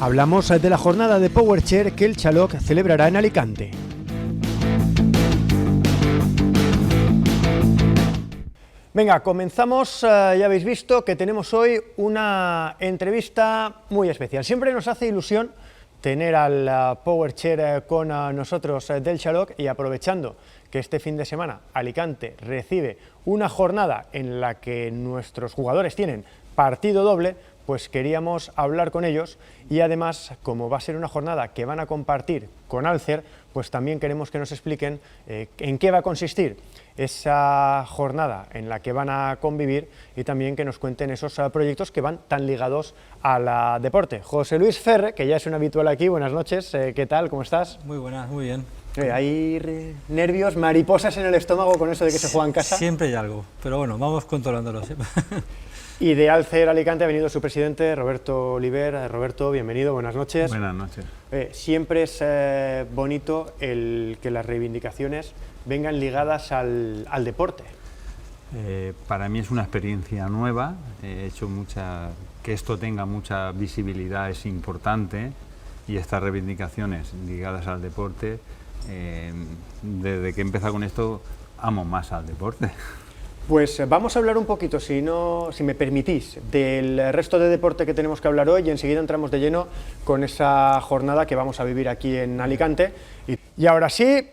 Hablamos de la jornada de Powerchair que el Xaloc celebrará en Alicante. Venga, comenzamos. Ya habéis visto que tenemos hoy una entrevista muy especial. Siempre nos hace ilusión tener al Powerchair con nosotros del Xaloc, y aprovechando que este fin de semana Alicante recibe una jornada en la que nuestros jugadores tienen partido doble, pues queríamos hablar con ellos, y además, como va a ser una jornada que van a compartir con Alcer, pues también queremos que nos expliquen en qué va a consistir esa jornada en la que van a convivir, y también que nos cuenten esos proyectos que van tan ligados al deporte. José Luis Ferre, que ya es un habitual aquí, buenas noches, ¿qué tal? ¿Cómo estás? Muy buenas, muy bien. ¿Hay nervios, mariposas en el estómago con eso de que se juega en casa? Siempre hay algo, pero bueno, vamos controlándolo. Y de Alcer Alicante ha venido su presidente, Roberto Oliver. Roberto, bienvenido, buenas noches. Buenas noches. Siempre es bonito el que las reivindicaciones vengan ligadas al deporte. Para mí es una experiencia nueva, he hecho que esto tenga mucha visibilidad es importante, y estas reivindicaciones ligadas al deporte, desde que he empezado con esto, amo más al deporte. Pues vamos a hablar un poquito, si me permitís, del resto de deporte que tenemos que hablar hoy, y enseguida entramos de lleno con esa jornada que vamos a vivir aquí en Alicante. Y ahora sí,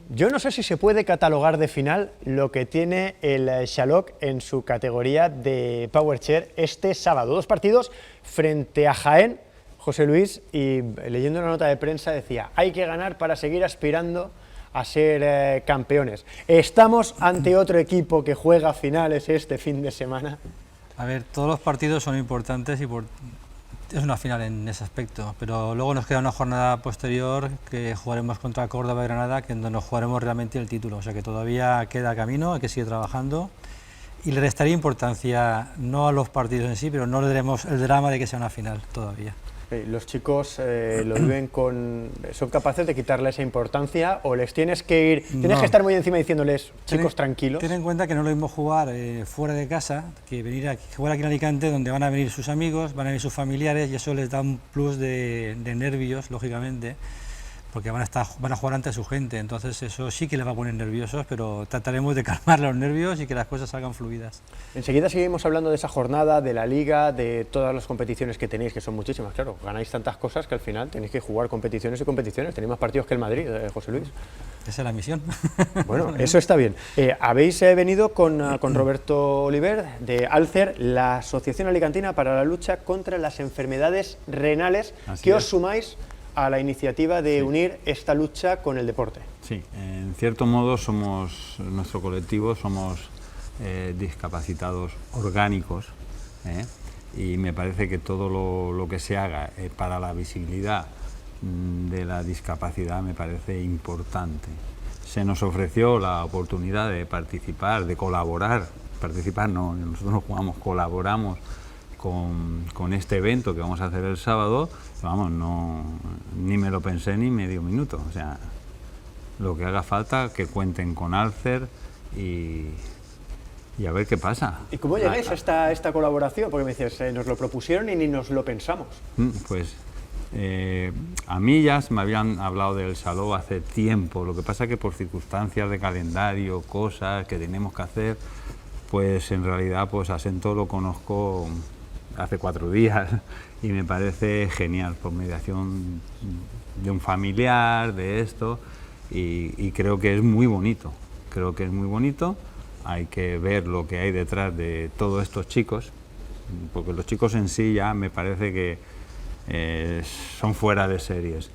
yo no sé si se puede catalogar de final lo que tiene el Xaloc en su categoría de Powerchair este sábado. 2 partidos frente a Jaén, José Luis, y leyendo una nota de prensa decía: hay que ganar para seguir aspirando a ser campeones. ¿Estamos ante otro equipo que juega finales este fin de semana? A ver, todos los partidos son importantes y es una final en ese aspecto, pero luego nos queda una jornada posterior que jugaremos contra Córdoba y Granada, que donde nos jugaremos realmente el título, o sea que todavía queda camino, hay que seguir trabajando, y le restaría importancia no a los partidos en sí, pero no le daremos el drama de que sea una final todavía. Los chicos lo viven ¿son capaces de quitarle esa importancia, o les tienes que estar muy encima diciéndoles, chicos, tranquilos? Ten en cuenta que no es lo mismo jugar fuera de casa que venir a jugar aquí en Alicante, donde van a venir sus amigos, van a venir sus familiares, y eso les da un plus de nervios, lógicamente, porque van a jugar ante su gente, entonces eso sí que les va a poner nerviosos, pero trataremos de calmar los nervios y que las cosas salgan fluidas. Enseguida seguimos hablando de esa jornada, de la liga, de todas las competiciones que tenéis, que son muchísimas, claro, ganáis tantas cosas que al final tenéis que jugar competiciones y competiciones, tenéis más partidos que el Madrid, José Luis. Esa es la misión. Bueno, eso está bien. Habéis venido con Roberto Oliver de Alcer, la Asociación Alicantina para la Lucha contra las Enfermedades Renales. ¿Qué os sumáis a la iniciativa de unir esta lucha con el deporte? Sí, en cierto modo nuestro colectivo somos discapacitados orgánicos, y me parece que todo lo que se haga para la visibilidad de la discapacidad me parece importante. Se nos ofreció la oportunidad de participar, de colaborar, nosotros no jugamos, colaboramos con este evento que vamos a hacer el sábado. Vamos, ni me lo pensé ni medio minuto, o sea, lo que haga falta, que cuenten con Alcer y a ver qué pasa. ¿Y cómo llegáis a esta colaboración? Porque me dices, nos lo propusieron y ni nos lo pensamos. Pues a mí ya me habían hablado del Xaloc hace tiempo, lo que pasa que por circunstancias de calendario, cosas que tenemos que hacer, pues en realidad pues a Sento lo conozco hace 4 días y me parece genial, por mediación de un familiar, de esto, y creo que es muy bonito, hay que ver lo que hay detrás de todos estos chicos, porque los chicos en sí ya me parece que son fuera de series,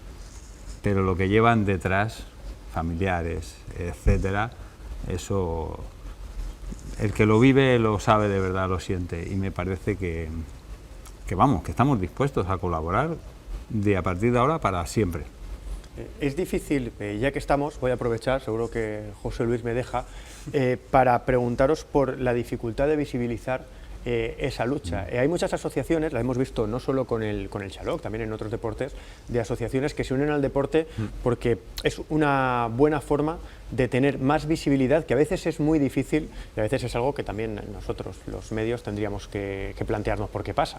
pero lo que llevan detrás, familiares, etcétera, eso, el que lo vive lo sabe de verdad, lo siente, y me parece que estamos dispuestos a colaborar a partir de ahora para siempre. Es difícil, ya que estamos, voy a aprovechar, seguro que José Luis me deja, para preguntaros por la dificultad de visibilizar esa lucha. Hay muchas asociaciones, la hemos visto no solo con el Xaloc, también en otros deportes, de asociaciones que se unen al deporte porque es una buena forma de tener más visibilidad, que a veces es muy difícil, y a veces es algo que también nosotros, los medios, tendríamos que plantearnos por qué pasa.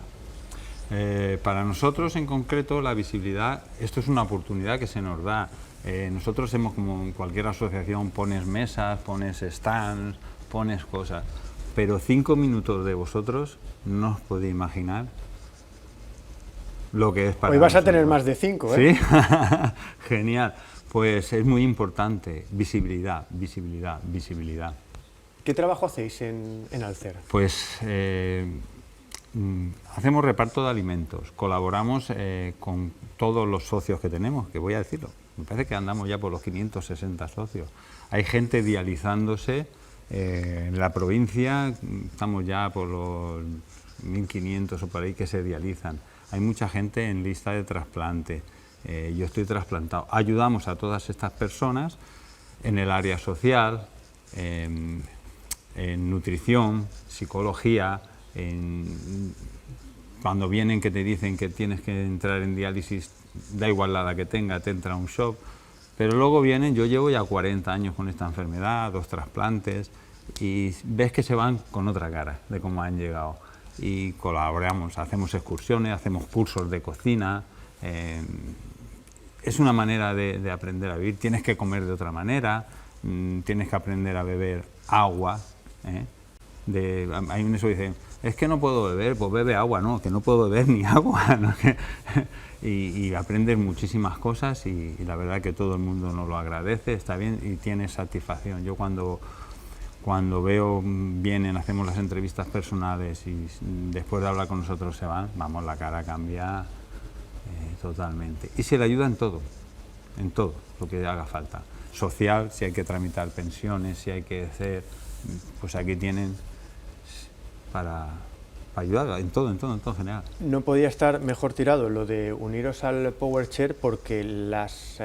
Para nosotros en concreto la visibilidad, esto es una oportunidad que se nos da. Nosotros hemos, como en cualquier asociación, pones mesas, pones stands, pones cosas, pero 5 minutos de vosotros no os podéis imaginar lo que es para Hoy vas nosotros. a tener más de 5, ¿eh? ¿Sí? Genial. Pues es muy importante, visibilidad, visibilidad, visibilidad. ¿Qué trabajo hacéis en Alcer? Pues hacemos reparto de alimentos, colaboramos con todos los socios que tenemos, que voy a decirlo, me parece que andamos ya por los 560 socios. Hay gente dializándose en la provincia, estamos ya por los 1500 o por ahí que se dializan. Hay mucha gente en lista de trasplante, yo estoy trasplantado. Ayudamos a todas estas personas en el área social, en nutrición, psicología, cuando vienen que te dicen que tienes que entrar en diálisis, da igual la edad que tenga, te entra un shock, pero luego vienen, yo llevo ya 40 años con esta enfermedad, 2 trasplantes, y ves que se van con otra cara de cómo han llegado, y colaboramos, hacemos excursiones, hacemos cursos de cocina, es una manera de aprender a vivir, tienes que comer de otra manera, tienes que aprender a beber agua, hay un eso que dice, es que no puedo beber, pues bebe agua, no, que no puedo beber ni agua, ¿no? y aprendes muchísimas cosas y la verdad que todo el mundo nos lo agradece, está bien y tiene satisfacción. Yo cuando veo, vienen, hacemos las entrevistas personales y después de hablar con nosotros se van, vamos, la cara cambia totalmente. Y se le ayuda en todo lo que haga falta. Social, si hay que tramitar pensiones, si hay que hacer, pues aquí tienen para ayudar en todo en general. No podía estar mejor tirado lo de uniros al PowerChair porque las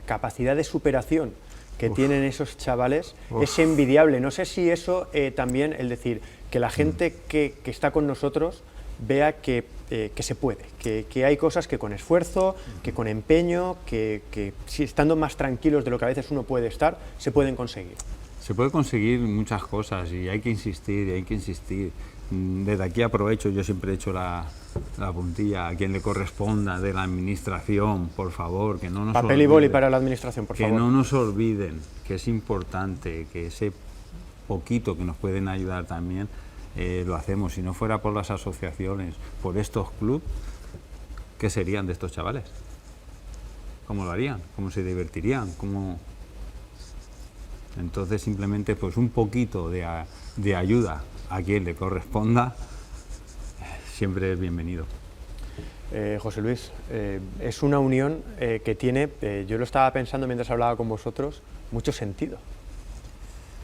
capacidad de superación que tienen esos chavales es envidiable. No sé si eso también, el decir, que la gente que está con nosotros vea que se puede, que hay cosas que con esfuerzo, que con empeño, que si estando más tranquilos de lo que a veces uno puede estar, se pueden conseguir. Se puede conseguir muchas cosas y hay que insistir, y hay que insistir. Desde aquí aprovecho, yo siempre he hecho la puntilla a quien le corresponda de la administración, por favor, que no nos Papel y boli para la administración, por favor. Que no nos olviden, que es importante, que ese poquito que nos pueden ayudar también, lo hacemos. Si no fuera por las asociaciones, por estos clubes, ¿qué serían de estos chavales? ¿Cómo lo harían? ¿Cómo se divertirían? ¿Cómo? Entonces simplemente pues un poquito de ayuda a quien le corresponda siempre es bienvenido. José Luis, es una unión que tiene, yo lo estaba pensando mientras hablaba con vosotros, mucho sentido.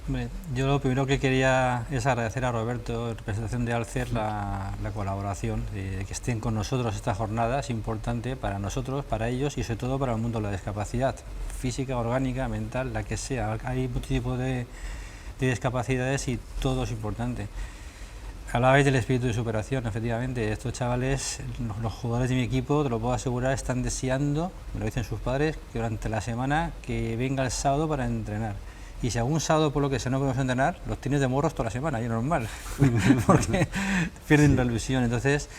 Hombre, yo lo primero que quería es agradecer a Roberto, en representación de Alcer, la colaboración, de que estén con nosotros esta jornada. Es importante para nosotros, para ellos y sobre todo para el mundo de la discapacidad física, orgánica, mental, la que sea. Hay muchos tipos de discapacidades y todo es importante. Hablabais del espíritu de superación, efectivamente. Estos chavales, los jugadores de mi equipo, te lo puedo asegurar, están deseando, me lo dicen sus padres, que durante la semana que venga el sábado para entrenar. Y si algún sábado por lo que sea no podemos entrenar, los tienes de morros toda la semana, y es normal, porque pierden la ilusión. Entonces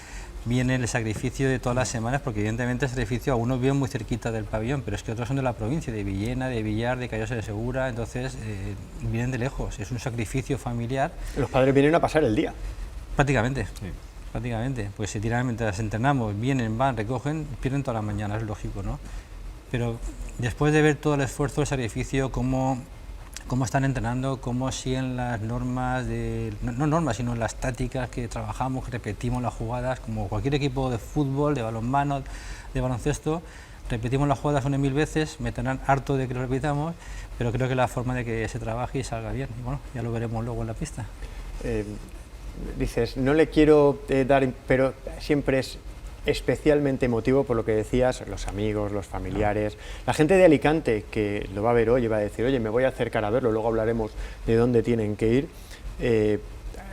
viene el sacrificio de todas las semanas, porque evidentemente el sacrificio a uno vive muy cerquita del pabellón, pero es que otros son de la provincia, de Villena, de Villar, de Callosa de Segura, entonces vienen de lejos, es un sacrificio familiar. Los padres vienen a pasar el día. Prácticamente, sí. Prácticamente, pues se tiran mientras entrenamos, vienen, van, recogen, pierden todas las mañanas, es lógico, ¿no? Pero después de ver todo el esfuerzo, el sacrificio, cómo están entrenando, cómo siguen las normas, no normas, sino las tácticas que trabajamos, que repetimos las jugadas, como cualquier equipo de fútbol, de balonmano, de baloncesto, repetimos las jugadas 1000 veces, me tendrán harto de que lo repitamos, pero creo que la forma de que se trabaje y salga bien, y bueno, ya lo veremos luego en la pista. Dices, no le quiero dar, pero siempre es especialmente emotivo por lo que decías, los amigos, los familiares, la gente de Alicante que lo va a ver hoy y va a decir, oye, me voy a acercar a verlo, luego hablaremos de dónde tienen que ir.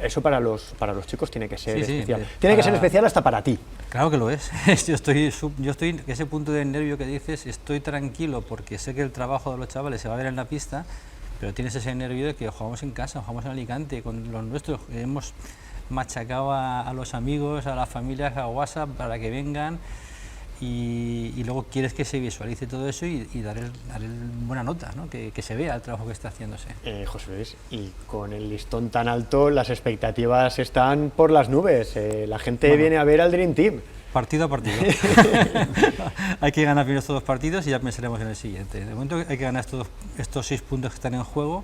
Eso para los chicos tiene que ser especial. Tiene que ser especial hasta para ti. Claro que lo es. Yo estoy en ese punto de nervio que dices, estoy tranquilo porque sé que el trabajo de los chavales se va a ver en la pista, pero tienes ese nervio de que jugamos en casa, jugamos en Alicante, con los nuestros, machacado a los amigos, a las familias, a WhatsApp para que vengan y luego quieres que se visualice todo eso y darle buena nota, ¿no? Que se vea el trabajo que está haciéndose. José Luis, y con el listón tan alto, las expectativas están por las nubes. La gente viene a ver al Dream Team. Partido a partido. Hay que ganar primero estos 2 partidos y ya pensaremos en el siguiente. De momento hay que ganar estos 6 puntos que están en juego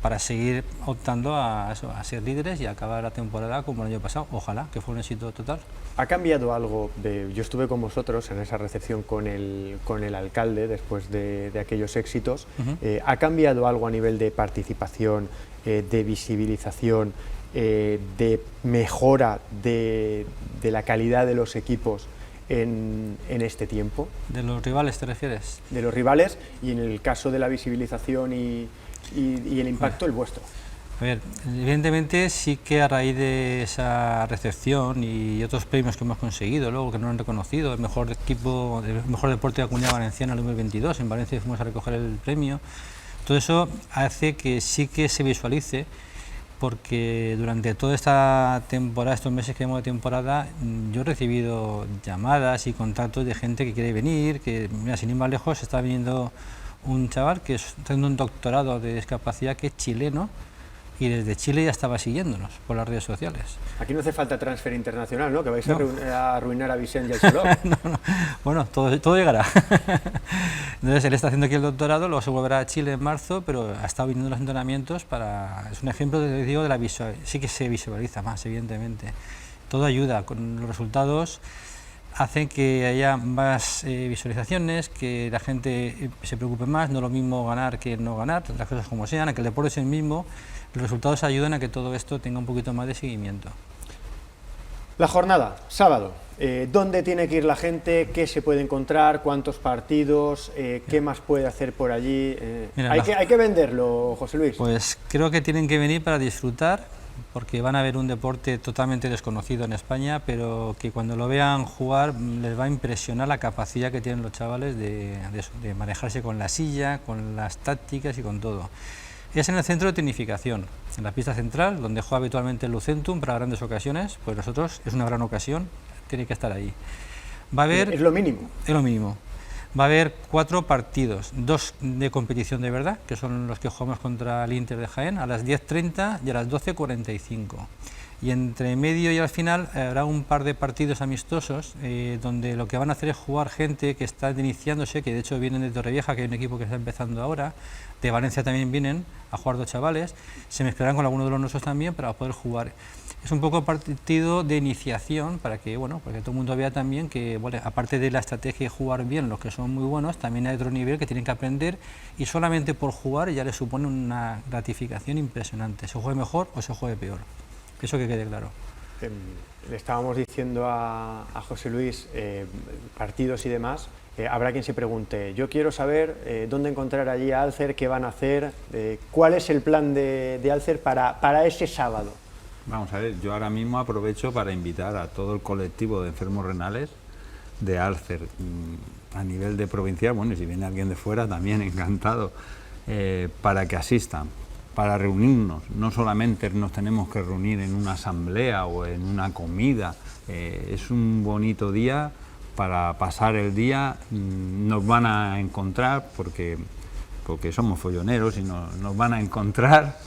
para seguir optando a ser líderes y acabar la temporada como el año pasado. Ojalá que fue un éxito total. ¿Ha cambiado algo? Yo estuve con vosotros en esa recepción con el alcalde después de aquellos éxitos. ¿Ha cambiado algo a nivel de participación, de visibilización, de mejora de la calidad de los equipos en este tiempo? ¿De los rivales te refieres? De los rivales, y en el caso de la visibilización y el impacto, el vuestro. A ver, evidentemente sí que a raíz de esa recepción y otros premios que hemos conseguido, luego que nos han reconocido, el mejor equipo, el mejor deporte de la Comunidad Valenciana en el 2022, en Valencia fuimos a recoger el premio, todo eso hace que sí que se visualice, porque durante toda esta temporada, estos meses que hemos de temporada, yo he recibido llamadas y contactos de gente que quiere venir, que, mira, sin ir más lejos, está viniendo un chaval que está haciendo un doctorado de discapacidad, que es chileno, y desde Chile ya estaba siguiéndonos por las redes sociales. Aquí no hace falta transfer internacional, ¿no? Que vais a arruinar a Vicente y al Choló. No. Bueno, todo llegará. Entonces él está haciendo aquí el doctorado, luego se volverá a Chile en marzo, pero ha estado viniendo a los entrenamientos es un ejemplo, digo, de la visual. Sí que se visualiza más, evidentemente. Todo ayuda, con los resultados hacen que haya más visualizaciones, que la gente se preocupe más, no es lo mismo ganar que no ganar, las cosas como sean, a que el deporte es el mismo, los resultados ayudan a que todo esto tenga un poquito más de seguimiento. La jornada, sábado, ¿dónde tiene que ir la gente? ¿Qué se puede encontrar? ¿Cuántos partidos? ¿Qué más puede hacer por allí? Mira, hay que venderlo, José Luis. Pues creo que tienen que venir para disfrutar, porque van a ver un deporte totalmente desconocido en España, pero que cuando lo vean jugar les va a impresionar la capacidad que tienen los chavales de manejarse con la silla, con las tácticas y con todo. Es en el centro de tecnificación, en la pista central, donde juega habitualmente el Lucentum para grandes ocasiones, pues nosotros es una gran ocasión, tiene que estar ahí. Va a haber, es lo mínimo. Es lo mínimo. Va a haber 4 partidos, 2 de competición de verdad, que son los que jugamos contra el Inter de Jaén, a las 10:30 y a las 12:45. Y entre medio y al final habrá un par de partidos amistosos donde lo que van a hacer es jugar gente que está iniciándose, que de hecho vienen de Torrevieja, que hay un equipo que está empezando ahora, de Valencia también vienen a jugar 2 chavales, se mezclarán con algunos de los nuestros también para poder jugar. Es un poco partido de iniciación para que, bueno, para que todo el mundo vea también que, bueno, aparte de la estrategia de jugar bien, los que son muy buenos, también hay otro nivel que tienen que aprender y solamente por jugar ya les supone una gratificación impresionante, se juegue mejor o se juegue peor. Eso que quede claro. Le estábamos diciendo a José Luis partidos y demás. Habrá quien se pregunte, yo quiero saber dónde encontrar allí a Alcer, qué van a hacer, cuál es el plan de Alcer para ese sábado. Vamos a ver, yo ahora mismo aprovecho para invitar a todo el colectivo de enfermos renales de Alcer a nivel de provincial, bueno, y si viene alguien de fuera también encantado, para que asistan, para reunirnos. No solamente nos tenemos que reunir en una asamblea o en una comida, es un bonito día para pasar el día. Nos van a encontrar porque somos folloneros y nos van a encontrar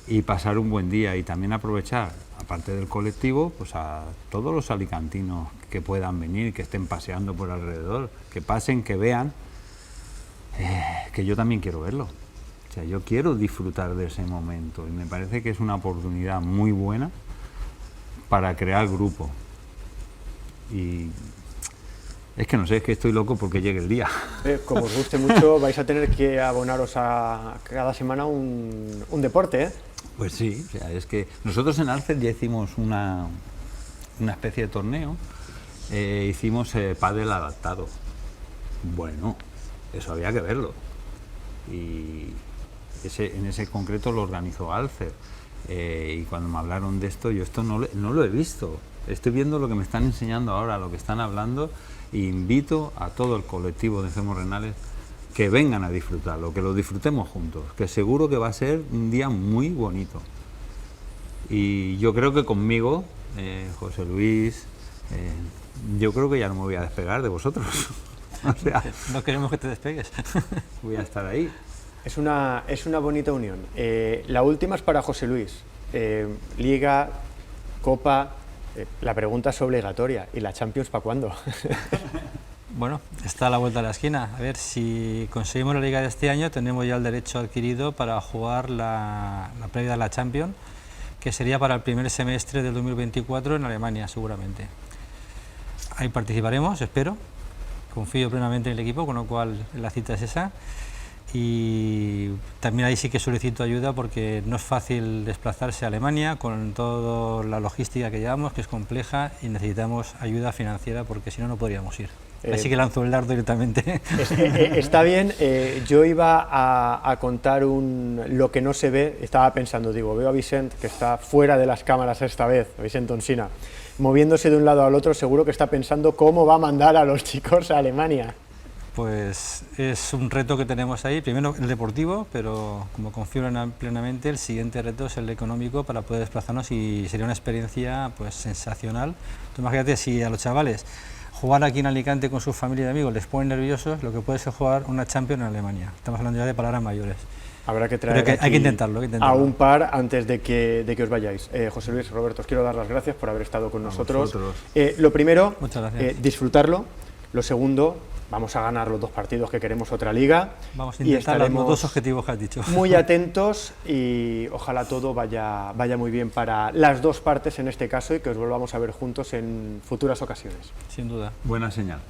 y pasar un buen día, y también aprovechar, aparte del colectivo, pues a todos los alicantinos que puedan venir, que estén paseando por alrededor, que pasen, que vean, que yo también quiero verlo. O sea, yo quiero disfrutar de ese momento y me parece que es una oportunidad muy buena para crear grupo. Y es que no sé, es que estoy loco porque llegue el día. Como os guste mucho, vais a tener que abonaros a cada semana un deporte, ¿eh? Pues sí, o sea, es que nosotros en Alcer ya hicimos una especie de torneo, hicimos pádel adaptado. Bueno, eso había que verlo. Y en ese concreto lo organizó Alcer. Y cuando me hablaron de esto, yo esto no lo he visto. Estoy viendo lo que me están enseñando ahora, lo que están hablando, e invito a todo el colectivo de enfermos renales que vengan a disfrutarlo, que lo disfrutemos juntos, que seguro que va a ser un día muy bonito. Y yo creo que conmigo, José Luis, yo creo que ya no me voy a despegar de vosotros. O sea, no queremos que te despegues. Voy a estar ahí. Es una bonita unión. La última es para José Luis. Liga, Copa, la pregunta es obligatoria. ¿Y la Champions para cuándo? Bueno, está a la vuelta de la esquina. A ver, si conseguimos la Liga de este año, tenemos ya el derecho adquirido para jugar la previa de la Champions, que sería para el primer semestre del 2024 en Alemania, seguramente. Ahí participaremos, espero. Confío plenamente en el equipo, con lo cual la cita es esa. Y también ahí sí que solicito ayuda porque no es fácil desplazarse a Alemania con toda la logística que llevamos, que es compleja, y necesitamos ayuda financiera porque si no, no podríamos ir. Así que lanzo el dardo directamente. Está bien, yo iba a contar lo que no se ve. Estaba pensando, digo, veo a Vicent, que está fuera de las cámaras esta vez, Vicent Onsina, moviéndose de un lado al otro, seguro que está pensando cómo va a mandar a los chicos a Alemania. Pues es un reto que tenemos ahí, primero el deportivo, pero como confío plenamente, el siguiente reto es el económico para poder desplazarnos y sería una experiencia pues sensacional. Tú imagínate si a los chavales jugar aquí en Alicante con sus familias y amigos les pone nerviosos, lo que puede ser jugar una Champions en Alemania. Estamos hablando ya de palabras mayores. Habrá que traer hay que intentarlo, a un par antes de que os vayáis. José Luis, Roberto, os quiero dar las gracias por haber estado con nosotros. Lo primero, disfrutarlo. Lo segundo, vamos a ganar los 2 partidos que queremos otra liga. Vamos a intentar los 2 objetivos que has dicho. Muy atentos y ojalá todo vaya muy bien para las 2 partes en este caso y que os volvamos a ver juntos en futuras ocasiones. Sin duda. Buena señal.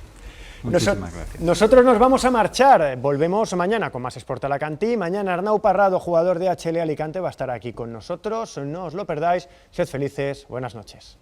Muchísimas gracias. Nosotros nos vamos a marchar, volvemos mañana con más Sport Alacantí. Mañana Arnau Parrado, jugador de HL Alicante, va a estar aquí con nosotros, no os lo perdáis, sed felices, buenas noches.